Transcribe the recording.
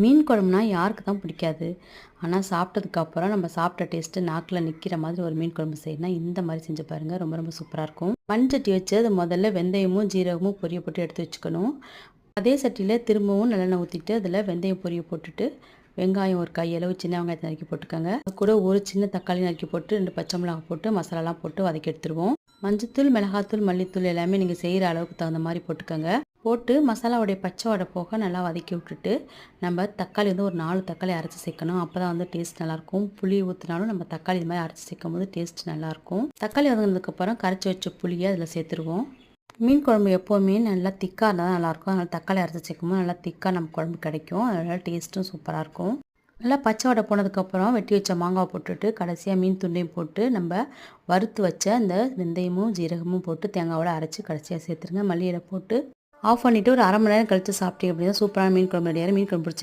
மீன் குழம்புனா யாருக்கு தான் பிடிக்காது. ஆனா சாப்பிட்டதுக்கப்புறம் நம்ம சாப்பிட்ட டேஸ்ட்டு நாக்கில நிற்கிற மாதிரி ஒரு மீன் குழம்பு செய்யணும்னா, இந்த மாரி செஞ்சு பாருங்க. ரொம்ப ரொம்ப சூப்பரா இருக்கும். மண்சட்டி வச்சு அது முதல்ல வெந்தயமும், ஜீரகமும் பொரிய போட்டு எடுத்து வச்சுக்கணும். அதே சட்டியில திரும்பவும் நல்லெண்ணெய் ஊத்திட்டு, அதில வெந்தயம் பொரிய போட்டுட்டு, வெங்காயம் ஒரு கையளவு சின்ன வெங்காயத்த நறுக்கி போட்டுக்கோங்க. அது கூட ஒரு சின்ன தக்காளி நறுக்கி போட்டு, 2 பச்சை மிளகாய் போட்டு, மசாலாலாம் போட்டு வதக்கி எடுத்துருவோம். மஞ்சத்தூள், மிளகாத்தூள், மல்லித்தூள் எல்லாமே நீங்க செய்ற அளவுக்கு தகுந்த மாரி போட்டுக்கோங்க. போட்டு மசாலாவுடைய பச்சை வாடை போக நல்லா வதக்கி விட்டுட்டு, நம்ம தக்காளி வந்து ஒரு 4 தக்காளி அரைச்சு சேர்க்கணும். அப்பதான் வந்து டேஸ்ட் நல்லாயிருக்கும். புளி ஊத்துனாலும் நம்ம தக்காளி இது மாரி அரைச்சு சேர்க்கும்போது டேஸ்ட் நல்லாயிருக்கும். தக்காளி வதங்குனதுக்கப்புறம் கரைச்சி வச்ச புளிய அதில சேர்த்துருவோம். மீன் குழம்பு எப்போவுமே நல்லா திக்கா இருந்தா தான் நல்லாயிருக்கும். அதனால தக்காளி அரைச்சு சேர்க்கும்போது நல்லா திக்கா நம்ம குழம்பு கிடைக்கும். அதனால டேஸ்ட்டும் சூப்பரா இருக்கும். நல்லா பச்சை வாடை போனதுக்கப்புறம் வெட்டி வச்ச மாங்காய் போட்டுட்டு, கடைசியா மீன் துண்டையும் போட்டு, நம்ம வறுத்து வச்ச அந்த வெந்தயமும், ஜீரகமும் போட்டு தேங்காவோட அரைச்சு கடைசியா சேர்த்துருங்க. மல்லி இலை போட்டு ஆஃப் பண்ணிட்டு ஒரு 1/2 மணி நேரம் கழிச்சு சாப்பிட்டீங்க அப்படின்னா, சூப்பரான மீன் குழம்பு ரெடி ஆயிரும். மீன் குழம்பு பிடிச்சி